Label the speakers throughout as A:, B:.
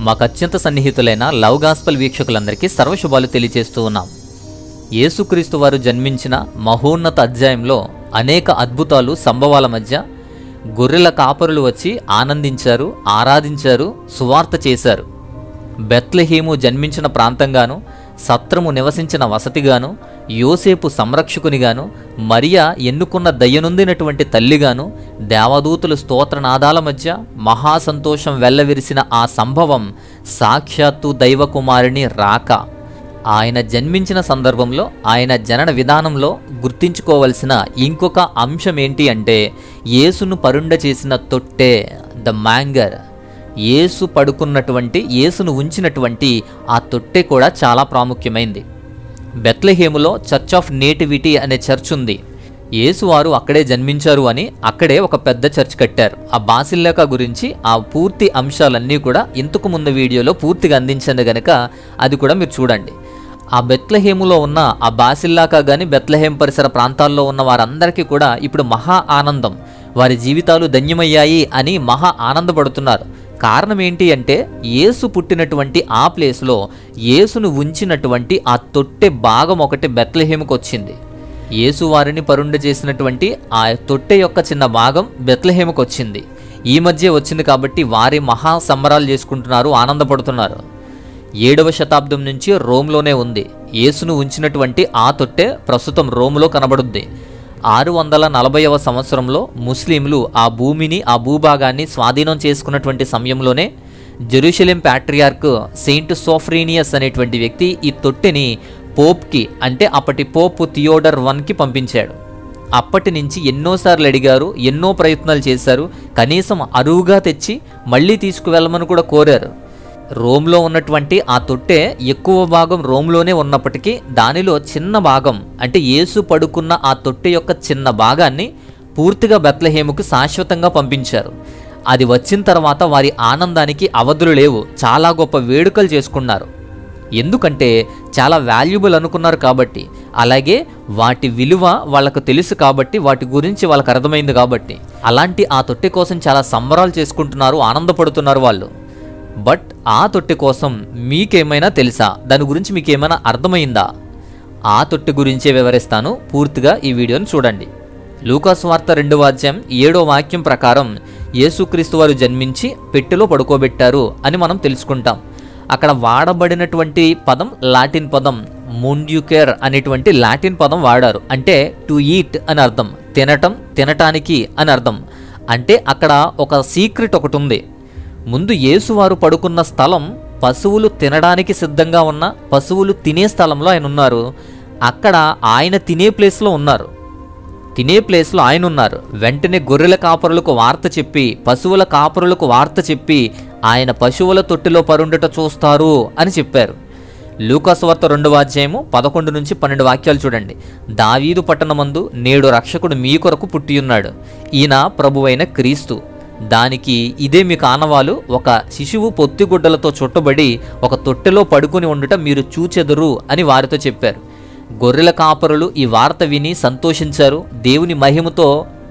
A: మాకు అత్యంత సన్నిహితులైన love gospel వీక్షకులందరికీ సర్వశుభాలు తెలియజేస్తూ ఉన్నాం. యేసుక్రీస్తు వారు జన్మించిన మహోన్నత అధ్యాయంలో అనేక అద్భుతాలు సంభవాల మధ్య గొర్రెల కాపరులు వచ్చి ఆనందించారు, ఆరాధించారు, సువార్త చేశారు. బెత్లెహేము జన్మించిన ప్రాంతంగాను, సత్రము నివసించిన వసతిగాను, యోసేపు సంరక్షకునిగాను, మరియా ఎన్నుకున్న దయ్యనొందినటువంటి తల్లిగాను, దేవదూతుల స్తోత్రనాదాల మధ్య మహాసంతోషం వెల్లవిరిసిన ఆ సంభవం సాక్షాత్తు దైవకుమారుని రాక. ఆయన జన్మించిన సందర్భంలో ఆయన జనన విధానంలో గుర్తించుకోవలసిన ఇంకొక అంశం ఏంటి అంటే యేసును పరుండ చేసిన తొట్టె, ద మ్యాంగర్. యేసు పడుకున్నటువంటి, యేసును ఉంచినటువంటి ఆ తొట్టె కూడా చాలా ప్రాముఖ్యమైంది. బెత్లెహేములో చర్చ్ ఆఫ్ నేటివిటీ అనే చర్చ్ ఉంది. యేసువారు అక్కడే జన్మించారు అని అక్కడే ఒక పెద్ద చర్చ్ కట్టారు. ఆ బాసిల్లికా గురించి ఆ పూర్తి అంశాలన్నీ కూడా ఇంతకు ముందు వీడియోలో పూర్తిగా అందించాను గనక అది కూడా మీరు చూడండి. ఆ బెత్లెహేములో ఉన్న ఆ బాసిల్లికా కానీ బెత్లెహేం పరిసర ప్రాంతాల్లో ఉన్న వారందరికీ కూడా ఇప్పుడు మహా ఆనందం, వారి జీవితాలు ధన్యమయ్యాయి అని మహా ఆనందపడుతున్నారు. కారణం ఏంటి అంటే యేసు పుట్టినటువంటి ఆ ప్లేస్లో యేసును ఉంచినటువంటి ఆ తొట్టె భాగం ఒకటి బెత్లెహేముకు వచ్చింది. యేసు వారిని పరుండ చేసినటువంటి ఆ తొట్టె యొక్క చిన్న భాగం బెత్లెహేముకు వచ్చింది. ఈ మధ్య వచ్చింది కాబట్టి వారి మహా సంబరాలు చేసుకుంటున్నారు, ఆనందపడుతున్నారు. 7వ శతాబ్దం నుంచి రోమ్లోనే ఉంది. యేసును ఉంచినటువంటి ఆ తొట్టె ప్రస్తుతం రోమ్లో కనబడుద్ది. 640వ సంవత్సరంలో ముస్లింలు ఆ భూమిని, ఆ భూభాగాన్ని స్వాధీనం చేసుకున్నటువంటి సమయంలోనే జెరూషలేం ప్యాట్రియార్క్ సెయింట్ సోఫ్రీనియస్ అనేటువంటి వ్యక్తి ఈ తొట్టెని పోప్కి, అంటే అప్పటి పోప్ థియోడర్ I పంపించాడు. అప్పటి నుంచి ఎన్నోసార్లు అడిగారు, ఎన్నో ప్రయత్నాలు చేశారు. కనీసం అరువుగా తెచ్చి మళ్ళీ తీసుకువెళ్ళమని కూడా కోరారు. రోమ్లో ఉన్నటువంటి ఆ తొట్టె ఎక్కువ భాగం రోమ్లోనే ఉన్నప్పటికీ దానిలో చిన్న భాగం, అంటే యేసు పడుకున్న ఆ తొట్టె యొక్క చిన్న భాగాన్ని పూర్తిగా బెత్లెహేముకు శాశ్వతంగా పంపించారు. అది వచ్చిన తర్వాత వారి ఆనందానికి అవధులు లేవు. చాలా గొప్ప వేడుకలు చేసుకున్నారు. ఎందుకంటే చాలా వాల్యుబుల్ అనుకున్నారు కాబట్టి, అలాగే వాటి విలువ వాళ్ళకు తెలుసు కాబట్టి, వాటి గురించి వాళ్ళకు అర్థమైంది కాబట్టి, అలాంటి ఆ తొట్టె కోసం చాలా సంబరాలు చేసుకుంటున్నారు, ఆనందపడుతున్నారు వాళ్ళు. బట్ ఆ తొట్టె కోసం మీకేమైనా తెలుసా? దాని గురించి మీకేమైనా అర్థమైందా? ఆ తొట్టె గురించే వివరిస్తాను. పూర్తిగా ఈ వీడియోని చూడండి. లూకాసు వార్త 2వ అధ్యాయం 7వ వాక్యం ప్రకారం యేసుక్రీస్తు వారు జన్మించి పెట్టెలో పడుకోబెట్టారు అని మనం తెలుసుకుంటాం. అక్కడ వాడబడినటువంటి పదం లాటిన్ పదం ముండ్యుకెర్ అనేటువంటి లాటిన్ పదం వాడారు. అంటే టు ఈట్ అని అర్థం, తినటం, తినటానికి అని అర్థం. అంటే అక్కడ ఒక సీక్రెట్ ఒకటి ఉంది. ముందు యేసువారు పడుకున్న స్థలం పశువులు తినడానికి సిద్ధంగా ఉన్న, పశువులు తినే స్థలంలో ఆయన ఉన్నారు. అక్కడ ఆయన తినే ప్లేస్లో ఉన్నారు. తినే ప్లేస్లో ఆయన ఉన్నారు. వెంటనే గొర్రెల కాపరులకు వార్త చెప్పి, పశువుల కాపరులకు వార్త చెప్పి ఆయన పశువుల తొట్టిలో పరుండట చూస్తారు అని చెప్పారు. లూకాసు వార్త 2వ అధ్యాయము 11 నుంచి 12 వాక్యాలు చూడండి. దావీదు పట్టణమందు నేడు రక్షకుడు మీ కొరకు పుట్టియున్నాడు, ఈయన ప్రభువైన క్రీస్తు. దానికి ఇదే మీకు ఆనవాలు, ఒక శిశువు పొత్తిగుడ్డలతో చుట్టబడి ఒక తొట్టెలో పడుకుని ఉండుట మీరు చూచెదరు అని వారితో చెప్పారు. గొర్రెల కాపరులు ఈ వార్త విని సంతోషించారు, దేవుని మహిమతో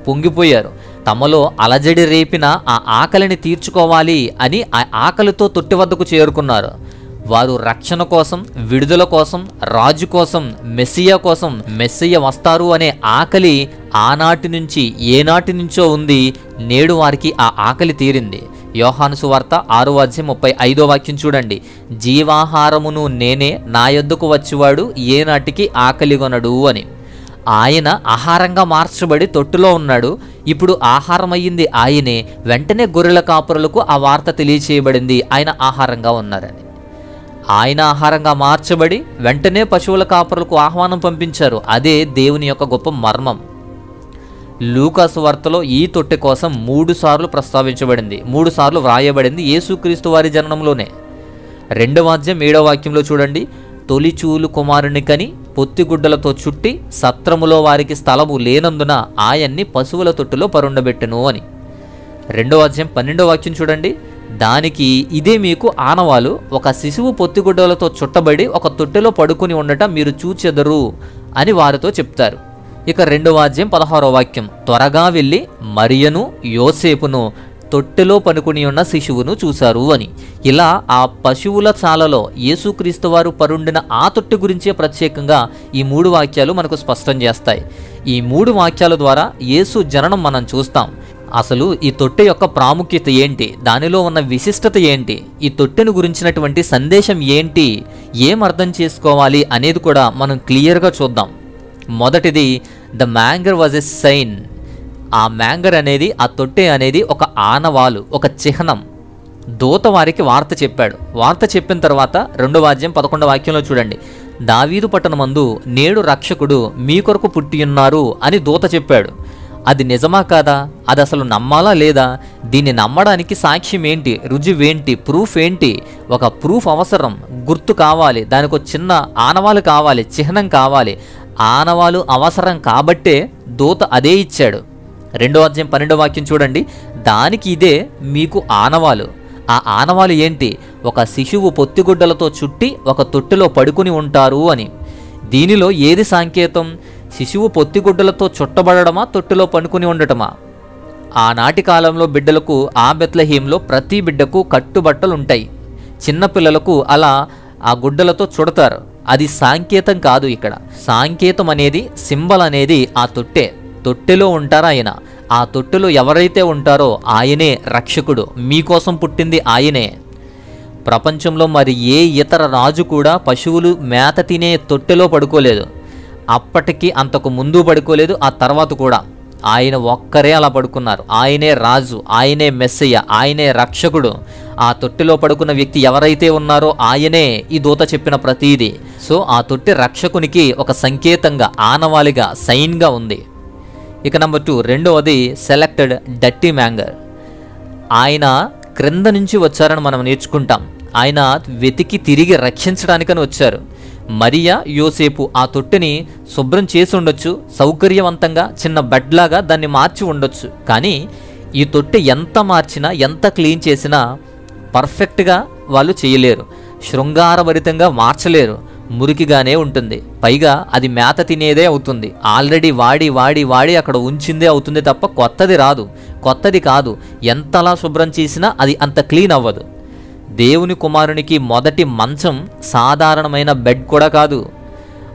A: పొంగిపోయారు. తమలో అలజడి రేపిన ఆ ఆకలిని తీర్చుకోవాలి అని ఆ ఆకలితో తొట్టి వద్దకు చేరుకున్నారు. వారు రక్షణ కోసం, విడుదల కోసం, రాజు కోసం, మెస్సియా కోసం, మెస్సియా వస్తారు అనే ఆకలి ఆనాటి నుంచి ఏనాటి నుంచో ఉంది. నేడు వారికి ఆ ఆకలి తీరింది. యోహాను సువార్త 6వ అధ్యాయం 35వ వాక్యం చూడండి. జీవాహారమును నేనే, నా యొద్దకు వచ్చేవాడు ఏనాటికి ఆకలిగొనడు అని. ఆయన ఆహారంగా మార్చబడి తొట్టులో ఉన్నాడు. ఇప్పుడు ఆహారం అయ్యింది ఆయనే. వెంటనే గొర్రెల కాపురులకు ఆ వార్త తెలియచేయబడింది, ఆయన ఆహారంగా ఉన్నారని. ఆయన ఆహారంగా మార్చబడి వెంటనే పశువుల కాపరులకు ఆహ్వానం పంపించారు. అదే దేవుని యొక్క గొప్ప మర్మం. లూకాసు వార్తలో ఈ తొట్టె కోసం 3 సార్లు ప్రస్తావించబడింది, 3 సార్లు వ్రాయబడింది యేసుక్రీస్తు వారి జననంలోనే. 2వ అధ్యాయం 7వ వాక్యంలో చూడండి. తొలిచూలు కుమారుని కని పొత్తిగుడ్డలతో చుట్టి సత్రములో వారికి స్థలము లేనందున ఆయన్ని పశువుల తొట్టులో పరుండబెట్టెను అని. 2వ అధ్యాయం 12వ వాక్యం చూడండి. దానికి ఇదే మీకు ఆనవాలు, ఒక శిశువు పొత్తిగుడ్డలతో చుట్టబడి ఒక తొట్టెలో పడుకుని ఉండట మీరు చూచెదరు అని వారితో చెప్తారు. ఇక 2వ అధ్యాయం 16వ వాక్యం. త్వరగా వెళ్ళి మరియను యోసేపును తొట్టెలో పనుకుని ఉన్న శిశువును చూశారు అని. ఇలా ఆ పశువుల చాలలో యేసుక్రీస్తు వారు పరుండిన ఆ తొట్టె గురించే ప్రత్యేకంగా ఈ 3 వాక్యాలు మనకు స్పష్టం చేస్తాయి. ఈ 3 వాక్యాల ద్వారా యేసు జననం మనం చూస్తాం. అసలు ఈ తొట్టె యొక్క ప్రాముఖ్యత ఏంటి, దానిలో ఉన్న విశిష్టత ఏంటి, ఈ తొట్టెను గురించినటువంటి సందేశం ఏంటి, ఏం అర్థం చేసుకోవాలి అనేది కూడా మనం క్లియర్గా చూద్దాం. మొదటిది, the manger was a sign. ఆ మ్యాంగర్ అనేది, ఆ తొట్టె అనేది ఒక ఆనవాలు, ఒక చిహ్నం. దూత వారికి వార్త చెప్పాడు. వార్త చెప్పిన తర్వాత 2వ అధ్యాయం 11వ వాక్యంలో చూడండి, దావీదు పట్టణమందు నేడు రక్షకుడు మీ కొరకు పుట్టియున్నారు అని దూత చెప్పాడు. అది నిజమా కాదా? అది అసలు నమ్మాలా లేదా? దీన్ని నమ్మడానికి సాక్ష్యం ఏంటి, రుజువేంటి, ప్రూఫ్ ఏంటి? ఒక ప్రూఫ్ అవసరం, గుర్తు కావాలి, దానికి ఒక చిన్న ఆనవాలు కావాలి, చిహ్నం కావాలి. ఆనవాలు అవసరం కాబట్టే దూత అదే ఇచ్చాడు. 2వ అధ్యాయం 12వ వాక్యం చూడండి, దానికి ఇదే మీకు ఆనవాలు. ఆ ఆనవాలు ఏంటి? ఒక శిశువు పొత్తిగుడ్డలతో చుట్టి ఒక తొట్టెలో పడుకుని ఉంటారు అని. దీనిలో ఏది సాంకేతం? శిశువు పొత్తిగుడ్డలతో చుట్టబడమా, తొట్టెలో పడుకుని ఉండటమా? ఆనాటి కాలంలో బిడ్డలకు ఆ బెత్లెహేంలో ప్రతి బిడ్డకు కట్టుబట్టలు ఉంటాయి. చిన్నపిల్లలకు అలా ఆ గుడ్డలతో చుడతారు. అది సాంకేతం కాదు. ఇక్కడ సాంకేతం అనేది, సింబల్ అనేది ఆ తొట్టెలో ఉంటారు ఆయన. ఆ తొట్టెలో ఎవరైతే ఉంటారో ఆయనే రక్షకుడు. మీకోసం పుట్టింది ఆయనే. ప్రపంచంలో మరి ఏ ఇతర రాజు కూడా పశువులు మేత తినే తొట్టెలో పడుకోలేదు. అప్పటికి అంతకు ముందు పడుకోలేదు, ఆ తర్వాత కూడా. ఆయన ఒక్కరే అలా పడుకున్నారు. ఆయనే రాజు, ఆయనే మెస్సయ్య, ఆయనే రక్షకుడు. ఆ తొట్టెలో పడుకున్న వ్యక్తి ఎవరైతే ఉన్నారో ఆయనే ఈ దూత చెప్పిన ప్రతీది. సో ఆ తొట్టె రక్షకునికి ఒక సంకేతంగా, ఆనవాలిగా, సైన్గా ఉంది. ఇక నెంబర్ 2, రెండవది సెలెక్టెడ్ డర్టీ మ్యాంగర్. ఆయన క్రింద నుంచి వచ్చారని మనం నేర్చుకుంటాం. ఆయన వెతికి తిరిగి రక్షించడానికని వచ్చారు. మరియా, యోసేపు ఆ తొట్టెని శుభ్రం చేసి ఉండొచ్చు, సౌకర్యవంతంగా చిన్న బెడ్లాగా దాన్ని మార్చి ఉండొచ్చు. కానీ ఈ తొట్టె ఎంత మార్చినా, ఎంత క్లీన్ చేసినా పర్ఫెక్ట్గా వాళ్ళు చేయలేరు. శృంగారభరితంగా మార్చలేరు. మురికిగానే ఉంటుంది. పైగా అది మేత తినేదే అవుతుంది. ఆల్రెడీ వాడి అక్కడ ఉంచిందే అవుతుంది తప్ప కొత్తది రాదు, కొత్తది కాదు. ఎంతలా శుభ్రం చేసినా అది అంత క్లీన్ అవ్వదు. దేవుని కుమారునికి మొదటి మంచం సాధారణమైన బెడ్ కూడా కాదు,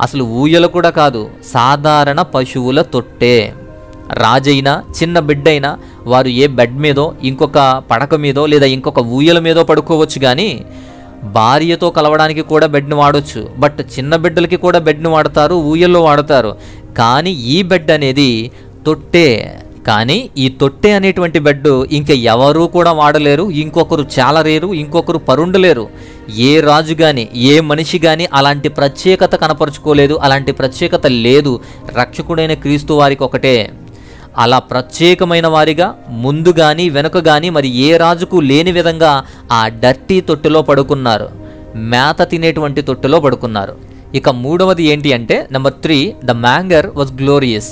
A: అసలు ఊయల కూడా కాదు, సాధారణ పశువుల తొట్టే. రాజైనా చిన్న బిడ్డైనా వారు ఏ బెడ్ మీదో, ఇంకొక పడక మీదో, లేదా ఇంకొక ఊయల మీదో పడుకోవచ్చు. కానీ భార్యతో కలవడానికి కూడా బెడ్ని వాడవచ్చు. బట్ చిన్న బిడ్డలకి కూడా బెడ్ని వాడతారు, ఊయల్లో వాడతారు. కానీ ఈ బెడ్ అనేది తొట్టే. కానీ ఈ తొట్టె అనేటువంటి బెడ్ ఇంకా ఎవరూ కూడా వాడలేరు, ఇంకొకరు చాలలేరు, ఇంకొకరు పరుండలేరు. ఏ రాజు కానీ, ఏ మనిషి కానీ అలాంటి ప్రత్యేకత కనపరుచుకోలేదు, అలాంటి ప్రత్యేకత లేదు. రక్షకుడైన క్రీస్తు వారికి ఒకటే. అలా ప్రత్యేకమైన వారిగా ముందు కానీ వెనుక కానీ మరి ఏ రాజుకు లేని విధంగా ఆ డర్టీ తొట్టెలో పడుకున్నారు, మేత తినేటువంటి తొట్టెలో పడుకున్నారు. ఇక మూడవది ఏంటి అంటే number 3, the manger was glorious.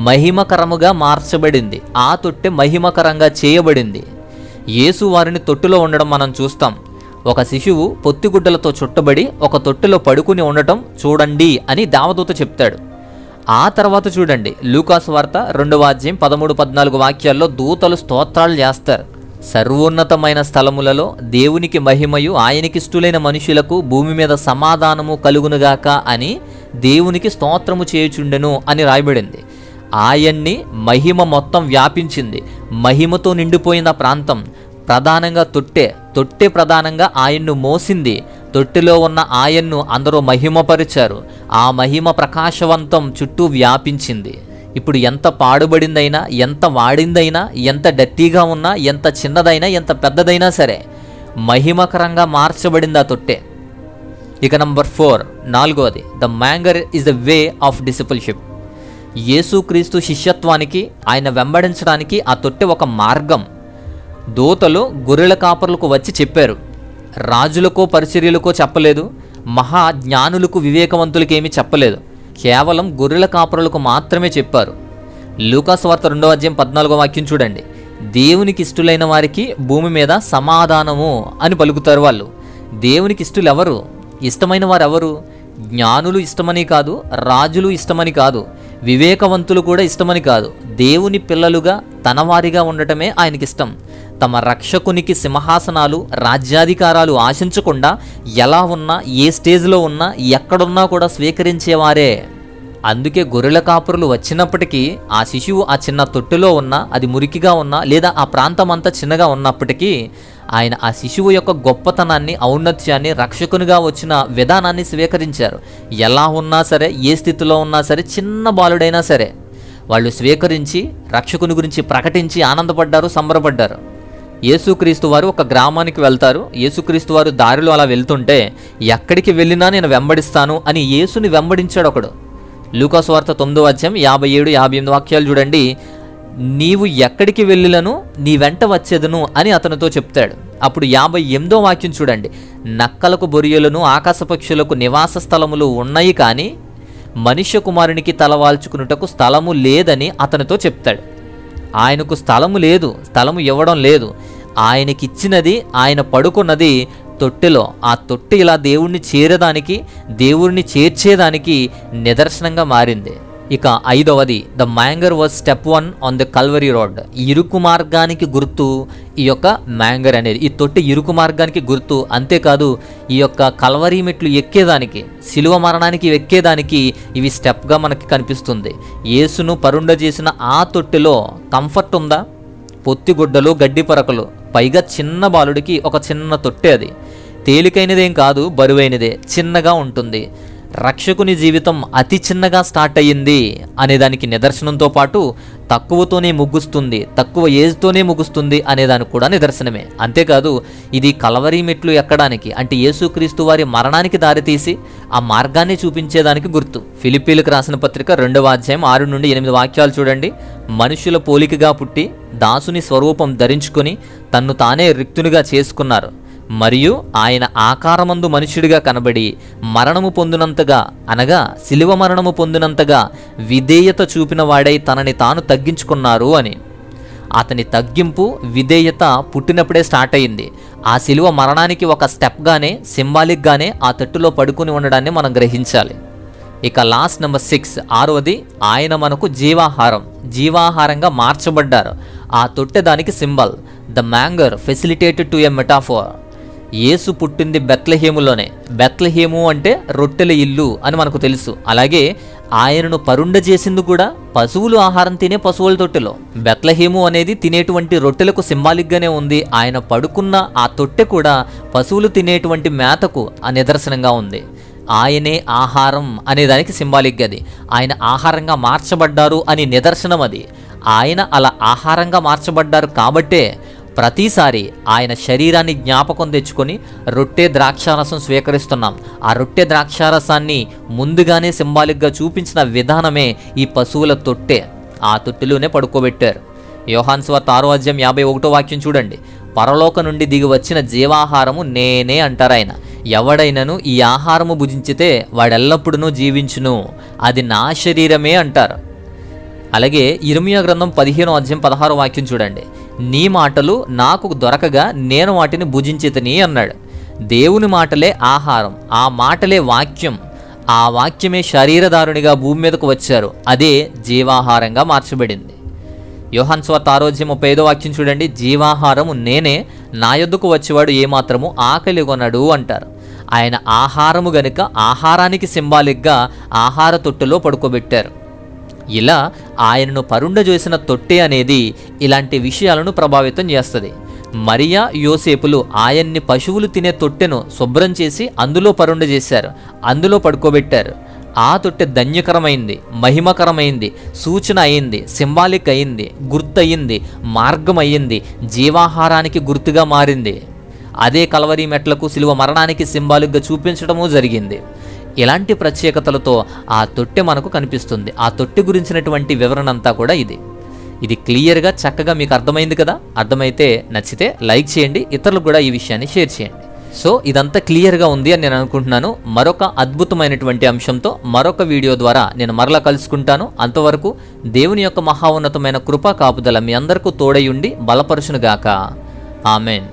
A: మహిమకరముగా మార్చబడింది. ఆ తొట్టె మహిమకరంగా చేయబడింది. యేసు వారిని తొట్టెలో ఉండడం మనం చూస్తాం. ఒక శిశువు పొత్తిగుడ్డలతో చుట్టబడి ఒక తొట్టెలో పడుకుని ఉండటం చూడండి అని దేవదూత చెప్తాడు. ఆ తర్వాత చూడండి, లూకాసు వార్త 2వ అధ్యాయం 13-14 వాక్యాల్లో దూతలు స్తోత్రాలు చేస్తారు. సర్వోన్నతమైన స్థలములలో దేవునికి మహిమయు, ఆయనకిష్టులైన మనుషులకు భూమి మీద సమాధానము కలుగునుగాక అని దేవునికి స్తోత్రము చేయుచుండెను అని రాయబడింది. ఆయన్ని మహిమ మొత్తం వ్యాపించింది. మహిమతో నిండిపోయిన ప్రాంతం ప్రధానంగా తొట్టె ప్రధానంగా ఆయన్ను మోసింది. తొట్టెలో ఉన్న ఆయన్ను అందరూ మహిమపరిచారు. ఆ మహిమ ప్రకాశవంతం చుట్టూ వ్యాపించింది. ఇప్పుడు ఎంత పాడుబడిందైనా, ఎంత వాడిందైనా, ఎంత డర్టీగా ఉన్నా, ఎంత చిన్నదైనా, ఎంత పెద్దదైనా సరే మహిమకరంగా మార్చబడింది ఆ తొట్టె. ఇక నంబర్ 4, నాలుగవది, the manger is the way of discipleship. యేసుక్రీస్తు శిష్యత్వానికి, ఆయన వెంబడించడానికి ఆ తొట్టె ఒక మార్గం. దూతలు గొర్రెల కాపరులకు వచ్చి చెప్పారు. రాజులకో పరిచర్యలకో చెప్పలేదు, మహా జ్ఞానులకు వివేకవంతులకు ఏమీ చెప్పలేదు. కేవలం గొర్రెల కాపరులకు మాత్రమే చెప్పారు. లూకాసు వార్త 2వ అధ్యాయం 14వ వాక్యం చూడండి, దేవునికి ఇష్టలైన వారికి భూమి మీద సమాధానము అని పలుకుతారు వాళ్ళు. దేవునికి ఇష్టలు ఎవరు? ఇష్టమైన వారు ఎవరు? జ్ఞానులు ఇష్టమని కాదు, రాజులు ఇష్టమని కాదు, వివేకవంతులు కూడా ఇష్టమని కాదు, దేవుని పిల్లలుగా తనవారిగా ఉండటమే ఆయనకిష్టం. తమ రక్షకునికి సింహాసనాలు, రాజ్యాధికారాలు ఆశించకుండా ఎలా ఉన్నా, ఏ స్టేజ్లో ఉన్నా, ఎక్కడున్నా కూడా స్వీకరించేవారే. అందుకే గొర్రెల కాపురులు వచ్చినప్పటికీ ఆ శిశువు ఆ చిన్న తొట్టులో ఉన్నా, అది మురికిగా ఉన్నా, లేదా ఆ ప్రాంతం అంతా చిన్నగా ఉన్నప్పటికీ ఆయన ఆ శిశువు యొక్క గొప్పతనాన్ని, ఔన్నత్యాన్ని, రక్షకునిగా వచ్చిన విధానాన్ని స్వీకరించారు. ఎలా ఉన్నా సరే, ఏ స్థితిలో ఉన్నా సరే, చిన్న బాలుడైనా సరే వాళ్ళు స్వీకరించి రక్షకుని గురించి ప్రకటించి ఆనందపడ్డారు, సంబరపడ్డారు. యేసుక్రీస్తు వారు ఒక గ్రామానికి వెళ్తారు. యేసుక్రీస్తు వారు దారిలో అలా వెళ్తుంటే, ఎక్కడికి వెళ్ళినా నేను వెంబడిస్తాను అని యేసుని వెంబడించాడు ఒకడు. లూకా సువార్త 9వ అధ్యాయం 57, 58 వాక్యాలు చూడండి. నీవు ఎక్కడికి వెళ్ళిలను నీ వెంట వచ్చేదను అని అతనితో చెప్తాడు. అప్పుడు 58వ వాక్యం చూడండి. నక్కలకు, బొరియలను, ఆకాశ పక్షులకు నివాస స్థలములు ఉన్నాయి, కానీ మనుష్య కుమారునికి తలవాల్చుకున్నటకు స్థలము లేదని అతనితో చెప్తాడు. ఆయనకు స్థలము లేదు, స్థలము ఇవ్వడం లేదు. ఆయనకిచ్చినది, ఆయన పడుకున్నది తొట్టెలో. ఆ తొట్టె ఇలా దేవుణ్ణి చేరేదానికి, దేవుణ్ణి చేర్చేదానికి నిదర్శనంగా మారింది. ఇక 5వది, the manger was step 1 on the Calvary road. ఇరుకు మార్గానికి గుర్తు ఈ యొక్క మ్యాంగర్ అనేది. ఈ తొట్టి ఇరుకు మార్గానికి గుర్తు. అంతేకాదు, ఈ యొక్క కల్వరీ మెట్లు ఎక్కేదానికి, శిలువ మరణానికి ఎక్కేదానికి ఇవి స్టెప్గా మనకి కనిపిస్తుంది. యేసును పరుండ చేసిన ఆ తొట్టెలో కంఫర్ట్ ఉందా? పొత్తిగుడ్డలు, గడ్డి పరకలు, పైగా చిన్న బాలుడికి ఒక చిన్న తొట్టె. అది తేలికైనదేం కాదు, బరువైనదే, చిన్నగా ఉంటుంది. రక్షకుని జీవితం అతి చిన్నగా స్టార్ట్ అయ్యింది అనేదానికి నిదర్శనంతో పాటు తక్కువతోనే ముగుస్తుంది, తక్కువ ఏజ్తోనే ముగుస్తుంది అనేదానికి కూడా నిదర్శనమే. అంతేకాదు, ఇది కల్వరీ మెట్లు ఎక్కడానికి, అంటే యేసుక్రీస్తు వారి మరణానికి దారితీసి ఆ మార్గాన్ని చూపించేదానికి గుర్తు. ఫిలిప్పీలకు రాసిన పత్రిక 2వ అధ్యాయం 6 నుండి 8 వాక్యాలు చూడండి. మనుషుల పోలికగా పుట్టి దాసుని స్వరూపం ధరించుకొని తన్ను తానే రిక్తునిగా చేసుకున్నారు. మరియు ఆయన ఆకారమందు మనుష్యుడిగా కనబడి మరణము పొందినంతగా, అనగా శిలువ మరణము పొందినంతగా విధేయత చూపిన వాడై తనని తాను తగ్గించుకున్నారు అని. అతని తగ్గింపు, విధేయత పుట్టినప్పుడే స్టార్ట్ అయింది. ఆ శిలువ మరణానికి ఒక స్టెప్గానే, సింబాలిక్గానే ఆ తట్టులో పడుకుని ఉండడాన్ని మనం గ్రహించాలి. ఇక లాస్ట్ నెంబర్ 6, 6వది, ఆయన మనకు జీవాహారం, జీవాహారంగా మార్చబడ్డారు. ఆ తొట్టె దానికి symbol. The manger facilitated to a metaphor. యేసు పుట్టింది బెత్లెహేములోనే. బెత్లెహేము అంటే రొట్టెల ఇల్లు అని మనకు తెలుసు. అలాగే ఆయనను పరుండ చేసింది కూడా పశువులు ఆహారం తినే పశువుల తొట్టెలో. బెత్లెహేము అనేది తినేటువంటి రొట్టెలకు సింబాలిక్గానే ఉంది. ఆయన పడుకున్న ఆ తొట్టె కూడా పశువులు తినేటువంటి మేతకు ఆ నిదర్శనంగా ఉంది. ఆయనే ఆహారం అనేదానికి సింబాలిక్గా అది. ఆయన ఆహారంగా మార్చబడ్డారు అని నిదర్శనం అది. ఆయన అలా ఆహారంగా మార్చబడ్డారు కాబట్టే ప్రతిసారి ఆయన శరీరాన్ని జ్ఞాపకం తెచ్చుకొని రొట్టె ద్రాక్షారసం స్వీకరిస్తున్నాం. ఆ రొట్టె ద్రాక్షారసాన్ని ముందుగానే సింబాలిక్గా చూపించిన విధానమే ఈ పశువుల తొట్టె. ఆ తొట్టెలోనే పడుకోబెట్టారు. యోహాను సువార్త 6వ అధ్యాయం 51వ వాక్యం చూడండి. పరలోక నుండి దిగి వచ్చిన జీవాహారము నేనే అంటారు ఆయన. ఎవడైనను ఈ ఆహారము భుజించితే వాడెల్లప్పుడూ జీవించును, అది నా శరీరమే అంటారు. అలాగే ఇర్మియా గ్రంథం 15వ అధ్యాయం 16వ వాక్యం చూడండి. నీ మాటలు నాకు దొరకగా నేను వాటిని భుజించితిని అన్నాడు. దేవుని మాటలే ఆహారం, ఆ మాటలే వాక్యం, ఆ వాక్యమే శరీరధారునిగా భూమి మీదకు వచ్చారు. అదే జీవాహారంగా మార్చబడింది. యోహాను సువార్త 6వ అధ్యాయం 35వ వాక్యం చూడండి. జీవాహారము నేనే, నా యొద్దకు వచ్చేవాడు ఏమాత్రము ఆకలి కొనడు అంటారు. ఆయన ఆహారము గనుక ఆహారానికి సింబాలిక్గా ఆహార తొట్టెలో పడుకోబెట్టారు. ఇలా ఆయనను పరుండ చేసిన తొట్టె అనేది ఇలాంటి విషయాలను ప్రభావితం చేస్తుంది. మరియా, యోసేపులు ఆయన్ని పశువులు తినే తొట్టెను శుభ్రం చేసి అందులో పరుండ చేశారు, అందులో పడుకోబెట్టారు. ఆ తొట్టె ధన్యకరమైంది, మహిమకరమైంది, సూచన అయింది, సింబాలిక్ అయింది, గుర్తు అయింది, మార్గం అయ్యింది, జీవాహారానికి గుర్తుగా మారింది. అదే కల్వరీ మెట్లకు, శిలువ మరణానికి సింబాలిక్గా చూపించడము జరిగింది. ఇలాంటి ప్రత్యేకతలతో ఆ తొట్టె మనకు కనిపిస్తుంది. ఆ తొట్టె గురించినటువంటి వివరణ అంతా కూడా ఇది క్లియర్గా, చక్కగా మీకు అర్థమైంది కదా? అర్థమైతే నచ్చితే లైక్ చేయండి, ఇతరులకు కూడా ఈ విషయాన్ని షేర్ చేయండి. సో ఇదంతా క్లియర్గా ఉంది అని నేను అనుకుంటున్నాను. మరొక అద్భుతమైనటువంటి అంశంతో మరొక వీడియో ద్వారా నేను మరలా కలుసుకుంటాను. అంతవరకు దేవుని యొక్క మహా ఉన్నతమైన కృపా కాపుదల మీ అందరికీ తోడై ఉండి బలపరుచునుగాక. ఆమెన్.